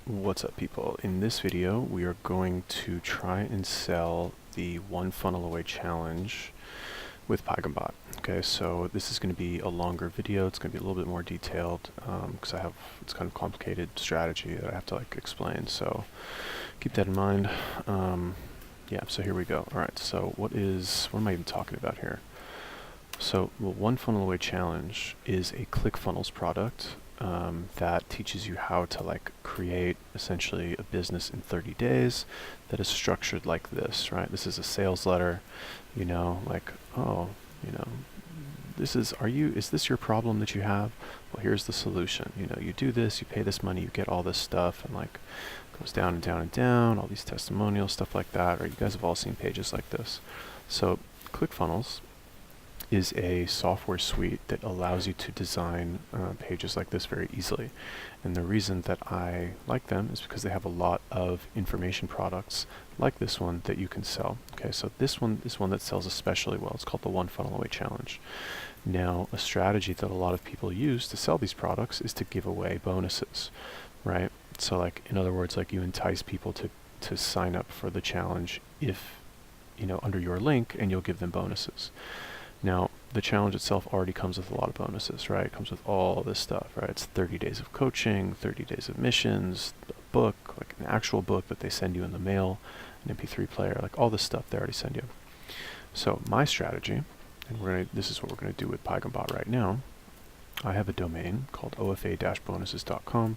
What's up, people? In this video we are going to try and sell the one funnel away challenge with Paigham Bot. Okay, so this is going to be a longer video. It's going to be a little bit more detailed because it's kind of complicated strategy that I have to explain, so keep that in mind. Yeah, so here we go. Alright, so what am I even talking about here? So the one funnel away challenge is a ClickFunnels product that teaches you how to create essentially a business in 30 days that is structured like this, right? This is a sales letter, is this your problem that you have? Well, here's the solution. You do this, you pay this money, you get all this stuff, and goes down and down and down, all these testimonials, stuff like that, right? You guys have all seen pages like this. So ClickFunnels is a software suite that allows you to design pages like this very easily. And the reason that I like them is because they have a lot of information products like this one that you can sell. Okay, so this one that sells especially well. It's called the One Funnel Away Challenge. Now, a strategy that a lot of people use to sell these products is to give away bonuses, right? So in other words, you entice people to sign up for the challenge if, under your link, and you'll give them bonuses. Now, the challenge itself already comes with a lot of bonuses, right? It comes with all this stuff, right? It's 30 days of coaching, 30 days of missions, a book, an actual book that they send you in the mail, an MP3 player, all this stuff they already send you. So my strategy, and this is what we're going to do with Paigham Bot right now. I have a domain called OFA-bonuses.com.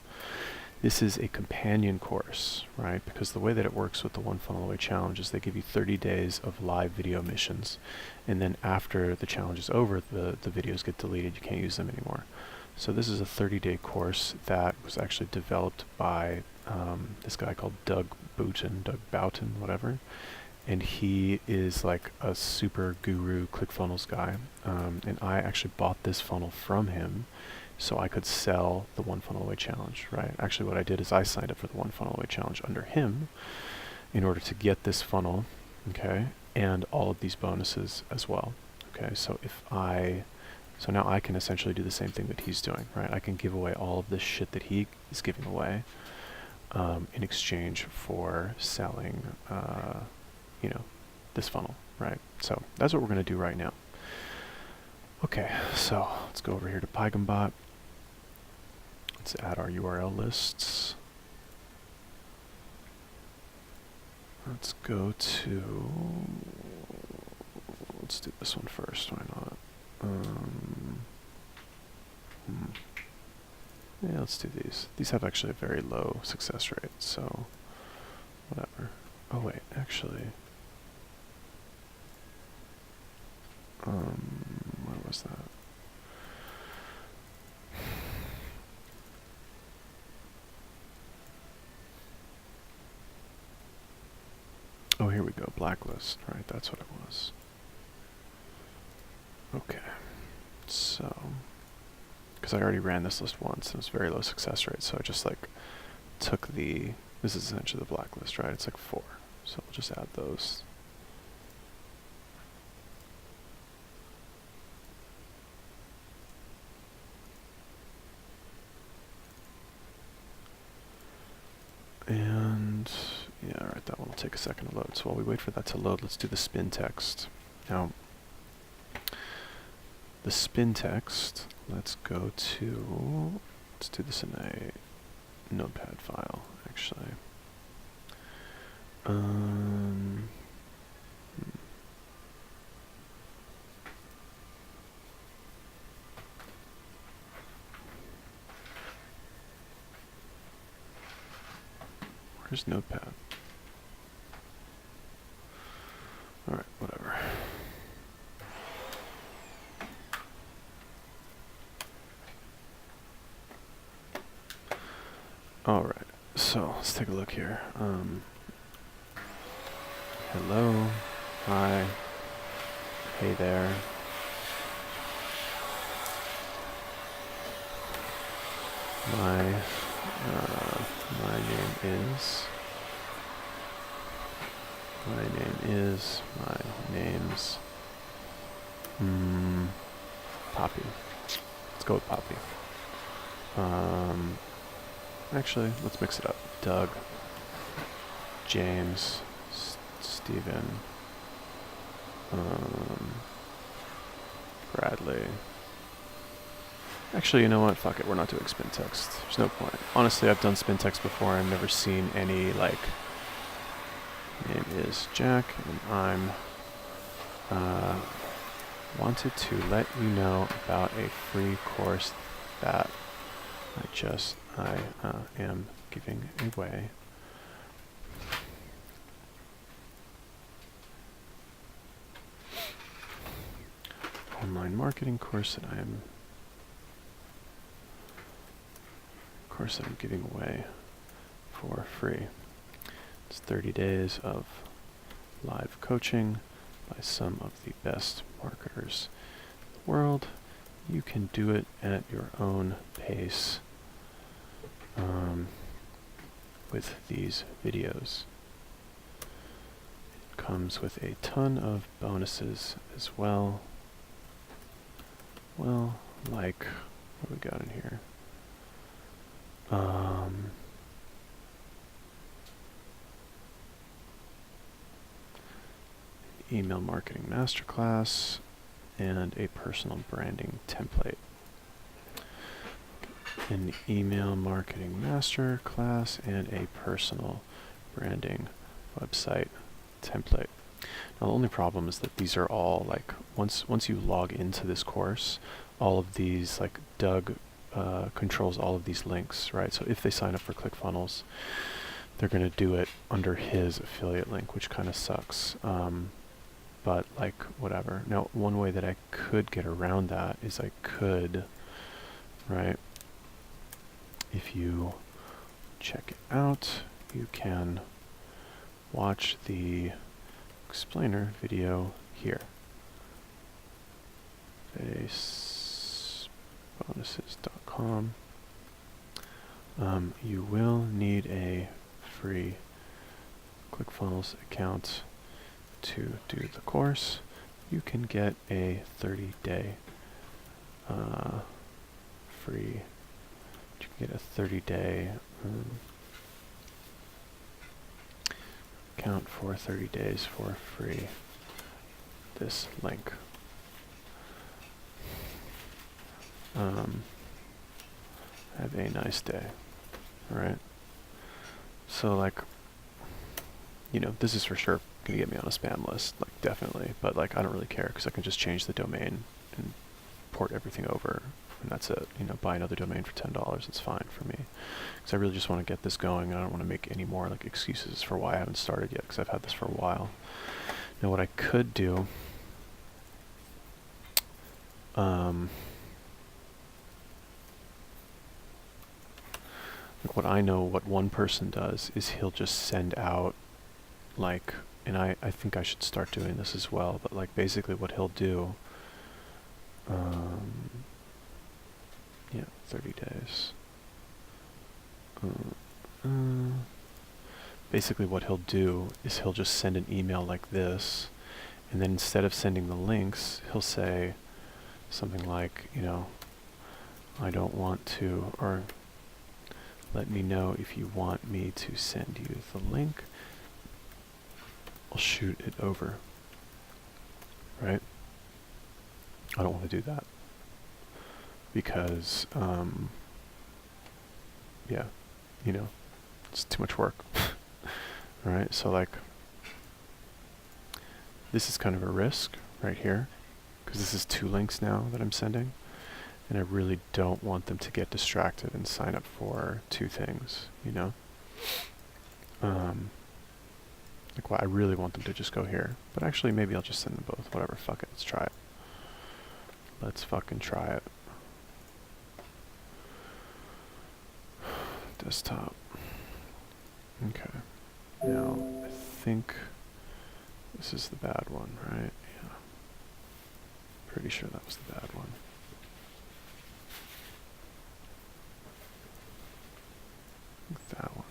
This is a companion course, right? Because the way that it works with the One Funnel Away Challenge is they give you 30 days of live video missions, and then after the challenge is over, the videos get deleted. You can't use them anymore. So this is a 30-day course that was actually developed by this guy called Doug Boughton, whatever. And he is a super guru ClickFunnels guy. And I actually bought this funnel from him so I could sell the One Funnel Away Challenge, right? Actually, what I did is I signed up for the One Funnel Away Challenge under him in order to get this funnel, okay, and all of these bonuses as well, okay? So now I can essentially do the same thing that he's doing, right? I can give away all of this shit that he is giving away in exchange for selling, this funnel, right? So that's what we're going to do right now. Okay, so let's go over here to Paigham Bot. Let's add our URL lists. Let's do this one first, why not? Yeah, let's do these. These have actually a very low success rate, so whatever. Oh wait, actually, where was that? Oh, here we go, blacklist, right, that's what it was. Okay, so, because I already ran this list once, and it was very low success rate, so I just took this is essentially the blacklist, right, it's 4, so we'll just add those. And yeah, alright, that one will take a second to load. So while we wait for that to load, let's do the spin text. Now, the spin text, let's do this in a notepad file, actually. Where's notepad? Alright, whatever. Alright, so let's take a look here. Hello, hi, hey there. My name's Poppy. Let's go with Poppy. Actually, let's mix it up. Doug, James, Stephen, Bradley. Actually, you know what? Fuck it. We're not doing spin text. There's no point. Honestly, I've done spin text before. I've never seen any, like, name is Jack, and I'm wanted to let you know about a free course that I am giving away. Online marketing course that I'm giving away for free. It's 30 days of live coaching by some of the best marketers in the world. You can do it at your own pace with these videos. It comes with a ton of bonuses as well. Well, like, what do we got in here? Email marketing masterclass and a personal branding template. An email marketing masterclass and a personal branding website template. Now the only problem is that these are all like once you log into this course, all of these, like, Doug controls all of these links, right? So if they sign up for ClickFunnels, they're going to do it under his affiliate link, which kind of sucks. But like, whatever. Now, one way that I could get around that is I could, right? If you check it out, you can watch the explainer video here. Basebonuses.com. You will need a free ClickFunnels account to do the course. You can get a 30-day free. You can get a 30-day account for 30 days for free. This link. Have a nice day. Alright. So, like, you know, this is for sure gonna get me on a spam list, like, definitely. But, like, I don't really care because I can just change the domain and port everything over, and that's it. You know, buy another domain for $10. It's fine for me because I really just want to get this going, and I don't want to make any more, like, excuses for why I haven't started yet because I've had this for a while. Now, what I could do, like, what I know what one person does is he'll just send out, like, and I think I should start doing this as well, but, like, basically what he'll do, yeah, 30 days. Basically what he'll do is he'll just send an email like this, and then instead of sending the links, he'll say something like, you know, I don't want to, or let me know if you want me to send you the link. I'll shoot it over, right? I don't want to do that because, yeah, you know, it's too much work. Alright, so, like, this is kind of a risk right here because this is 2 links now that I'm sending, and I really don't want them to get distracted and sign up for 2 things, you know? Like, well, I really want them to just go here, but actually maybe I'll just send them both. Whatever, fuck it, let's try it. Let's fucking try it. Desktop. Okay. Now, I think this is the bad one, right? Yeah. Pretty sure that was the bad one. I think that one.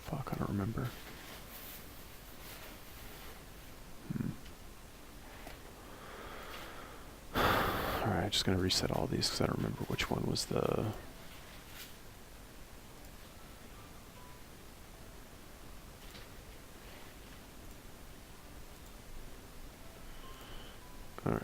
Fuck, I don't remember. Alright, just going to reset all these because I don't remember which one was the... All right.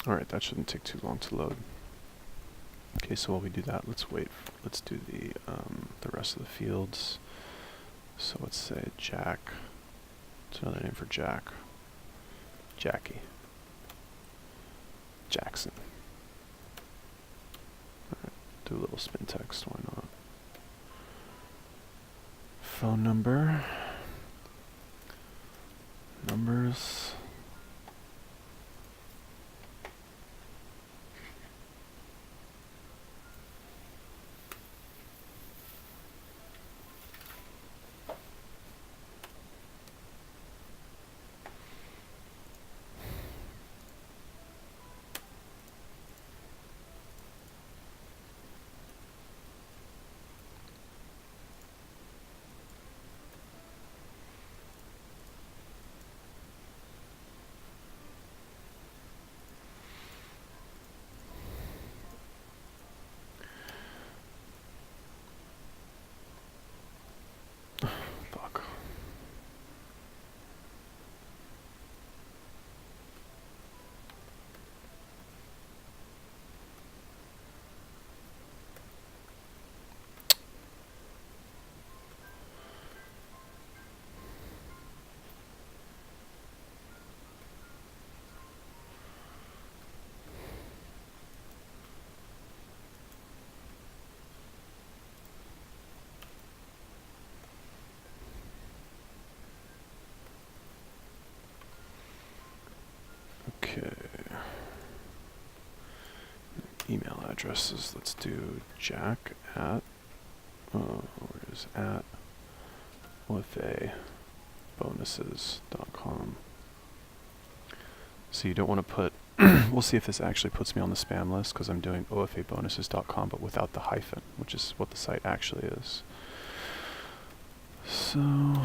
Alright, that shouldn't take too long to load. Okay, so while we do that, let's wait. Let's do the rest of the fields. So let's say Jack. It's another name for Jack. Jackie. Jackson. Alright, do a little spin text, why not? Phone number. Numbers. Fuck. Okay. Email addresses. Let's do Jack at where is at OFA bonuses.com. So you don't want to put we'll see if this actually puts me on the spam list because I'm doing ofabonuses.com but without the hyphen, which is what the site actually is. So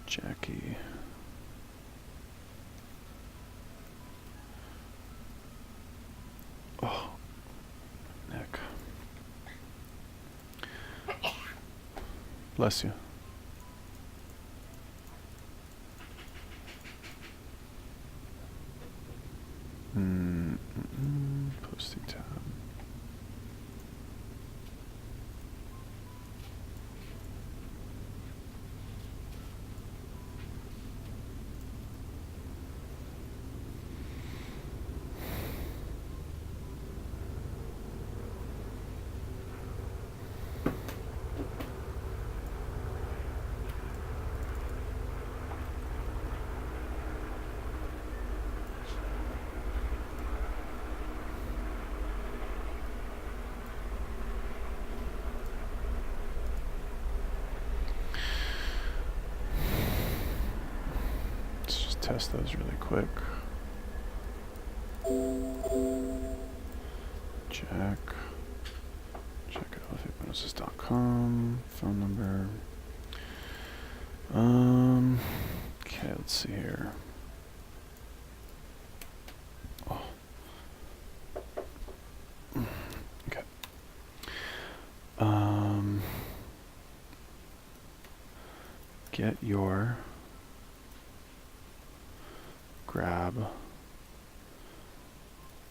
Jackie. Oh, Nick. Bless you. Posting tab. Test those really quick. Jack at OFAbonuses.com. Phone number. Okay, let's see here. Oh. Okay. Get your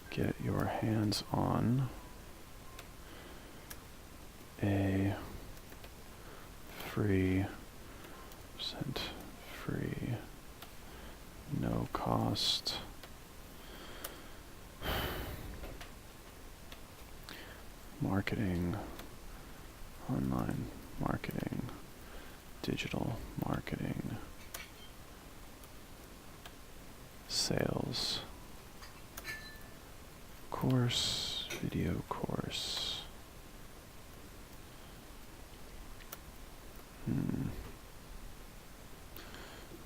get your hands on a free, no cost marketing, online marketing, digital marketing, sales, course, video course.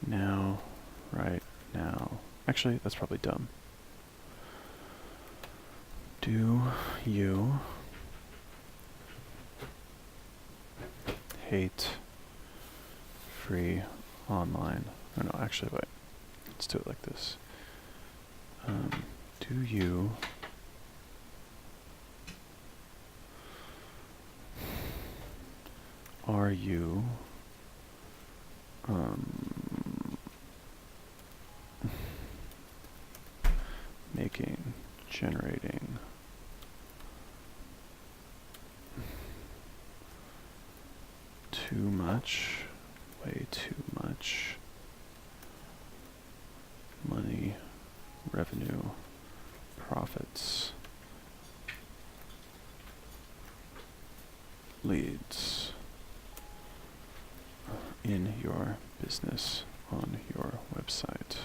Now, right now. Actually, that's probably dumb. Do you hate free online? Or no, actually, wait. Let's do it like this. Do you are you generating too much, way too much money, revenue, profits, leads in your business on your website,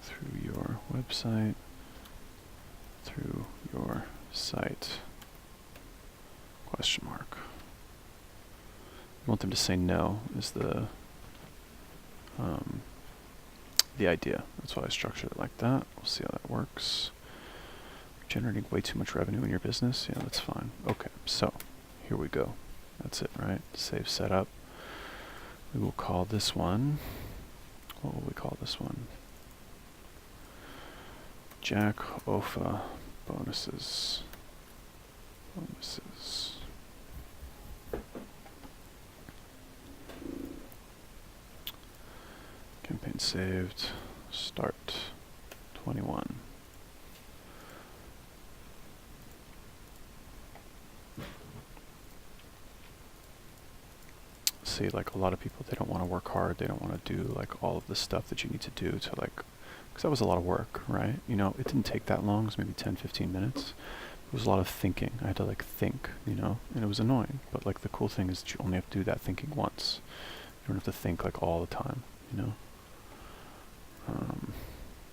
through your website, through your site, question mark. I want them to say no is the idea. That's why I structured it like that. We'll see how that works. Generating way too much revenue in your business. Yeah, that's fine. Okay, so here we go. That's it, right? Save setup. We will call this one. What will we call this one? Jack OFA bonuses. Bonuses. Campaign saved. Start 21. See, like a lot of people, they don't want to work hard. They don't want to do like all of the stuff that you need to do to like, because that was a lot of work, right? You know, it didn't take that long. It was maybe 10, 15 minutes. It was a lot of thinking. I had to like think, you know, and it was annoying. But like the cool thing is that you only have to do that thinking once. You don't have to think like all the time, you know?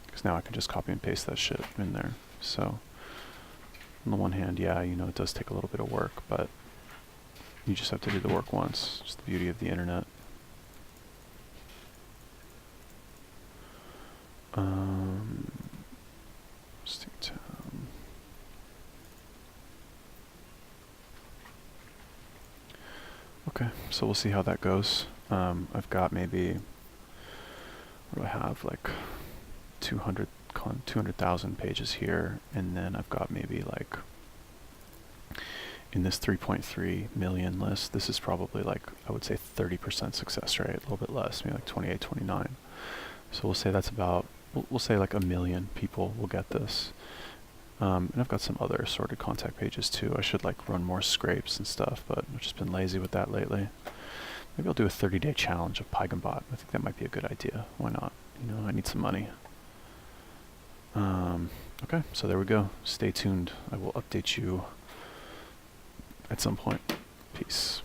Because now I can just copy and paste that shit in there. So on the one hand, yeah, you know, it does take a little bit of work, but you just have to do the work once. It's the beauty of the internet. Town. Okay, so we'll see how that goes. I've got maybe, what do I have, like 200,000 pages here, and then I've got maybe like, in this 3.3 million list, this is probably like, I would say 30% success rate, a little bit less, maybe like 28, 29. So we'll say that's about, we'll say like 1 million people will get this. And I've got some other assorted contact pages too. I should like run more scrapes and stuff, but I've just been lazy with that lately. Maybe I'll do a 30-day challenge of Paigham Bot. I think that might be a good idea. Why not? You know, I need some money. Okay, so there we go. Stay tuned. I will update you at some point. Peace.